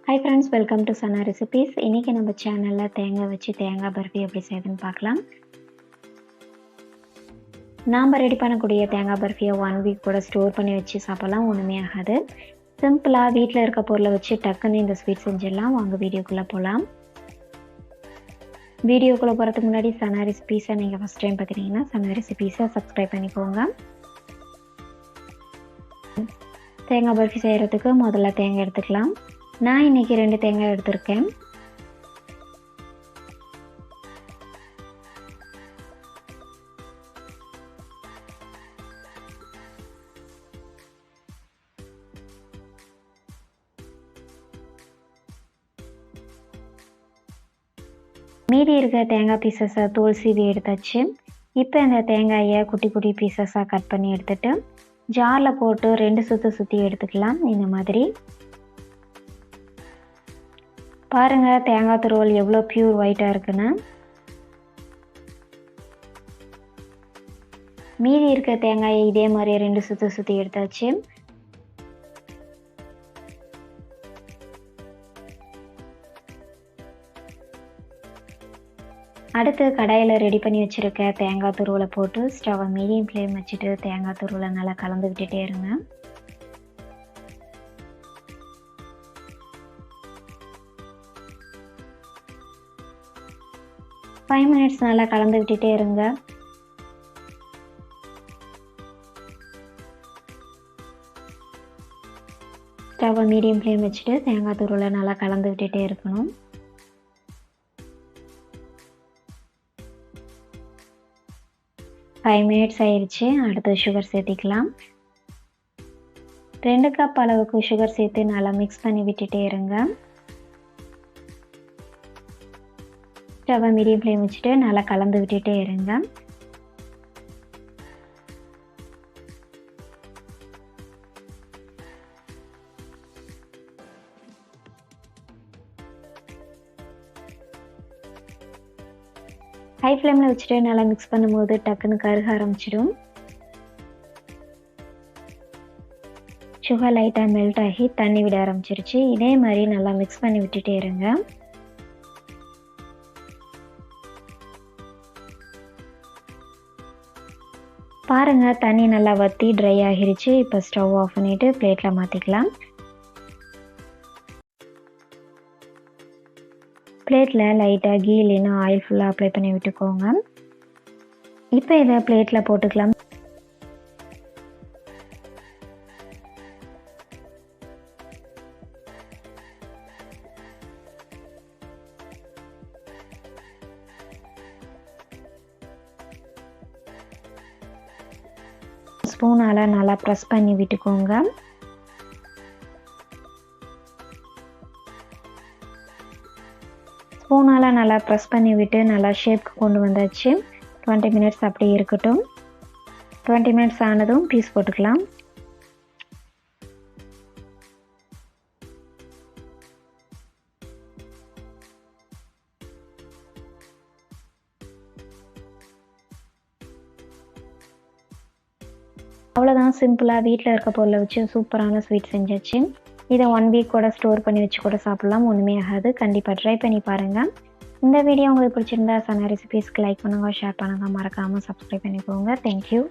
Hi friends, welcome to Sana recipes. இன்றைக்கி நம்ம சேனலில் தேங்காய் வச்சு தேங்காய் பர்ஃபி எப்படி செய்யுதுன்னு பார்க்கலாம். நாம் ரெடி பண்ணக்கூடிய தேங்காய் பர்ஃபியை 1 வீக் கூட ஸ்டோர் பண்ணி வச்சு சாப்பிட்லாம், ஒன்றுமே ஆகாது. சிம்பிளாக வீட்டில் இருக்க பொருளை வச்சு டக்குன்னு இந்த ஸ்வீட் செஞ்சிடலாம். வாங்க வீடியோக்குள்ளே போகலாம். வீடியோக்குள்ளே போகிறதுக்கு முன்னாடி சனா ரெசிபீஸை நீங்கள் ஃபஸ்ட் டைம் பார்க்குறீங்கன்னா சனா ரெசிபீஸை சப்ஸ்கிரைப் பண்ணிக்கோங்க. தேங்காய் பர்ஃபி செய்கிறதுக்கு முதல்ல தேங்காய் எடுத்துக்கலாம். நான் இன்றைக்கி 2 தேங்காய் எடுத்திருக்கேன். மீதி இருக்க தேங்காய் பீசஸை தோல் சீவி எடுத்தாச்சு. இப்போ இந்த தேங்காயை குட்டி குட்டி பீசஸாக கட் பண்ணி எடுத்துகிட்டு ஜாரில் போட்டு 2 சுற்றி எடுத்துக்கலாம். இந்த மாதிரி பாருங்கள், தேங்காய் துருவல் எவ்வளோ பியூர் ஒயிட்டாக இருக்குன்னு. மீதி இருக்க தேங்காயை இதே மாதிரி 2 சுற்றி எடுத்தாச்சு. அடுத்து கடாயில் ரெடி பண்ணி வச்சுருக்க தேங்காய் துருவலை போட்டு ஸ்டவ்வை மீடியம் ஃப்ளேம் வச்சுட்டு தேங்காய் துருவலை நல்லா கலந்து விட்டுட்டே இருங்க. ஃபைவ் மினிட்ஸ் நல்லா கலந்து விட்டுட்டே இருங்க. ஸ்டவ்வை மீடியம் ஃப்ளேம் வச்சுட்டு தேங்காய் துருவலை நல்லா கலந்து விட்டுட்டே இருக்கணும். ஃபைவ் மினிட்ஸ் ஆயிடுச்சு. அடுத்து சுகர் சேர்த்திக்கலாம். 2 கப் அளவுக்கு சுகர் சேர்த்து நல்லா மிக்ஸ் பண்ணி விட்டுட்டே இருங்க. ஸ்டவ்வை மீடியம் ஃப்ளேம் வச்சுட்டு நல்லா கலந்து விட்டுட்டே இருங்க. ஹை ஃப்ளேமில் வச்சுட்டு நல்லா மிக்ஸ் பண்ணும்போது டக்குன்னு கருக ஆரம்பிச்சிடும். சுகர் லைட்டாக மெல்ட் ஆகி தண்ணி விட ஆரம்பிச்சிருச்சு. இதே மாதிரி நல்லா மிக்ஸ் பண்ணி விட்டுட்டே இருங்க. பாருங்கள், தண்ணி நல்லா வற்றி ட்ரை ஆகிருச்சு. இப்போ ஸ்டவ் ஆஃப் பண்ணிவிட்டு பிளேட்டில் மாற்றிக்கலாம். பிளேட்டில் லைட்டாக கீ இல்லைன்னா ஆயில் ஃபுல்லாக அப்ளை பண்ணி விட்டுக்கோங்க. இப்போ இதை பிளேட்டில் போட்டுக்கலாம். ஸ்பூனால் நல்லா ப்ரெஸ் பண்ணி விட்டுக்கோங்க. ஸ்பூனால் நல்லா ப்ரெஸ் பண்ணி விட்டு நல்லா ஷேப்க்கு கொண்டு வந்தாச்சு. 20 மினிட்ஸ் அப்படியே இருக்கட்டும். 20 மினிட்ஸ் ஆனதும் பீஸ் போட்டுக்கலாம். அவ்வளோதான், சிம்பிளாக வீட்டில் இருக்க பொருளை வச்சு சூப்பரான ஸ்வீட் செஞ்சாச்சு. இதை 1 வீக் கூட ஸ்டோர் பண்ணி வச்சு கூட சாப்பிட்லாம், ஒன்றுமே ஆகாது. கண்டிப்பாக ட்ரை பண்ணி பாருங்கள். இந்த வீடியோ உங்களுக்கு பிடிச்சிருந்தா சனா ரெசிபீஸ்க்கு லைக் பண்ணுங்கள், ஷேர் பண்ணுங்கள், மறக்காமல் சப்ஸ்கிரைப் பண்ணிக்கோங்க. தேங்க்யூ.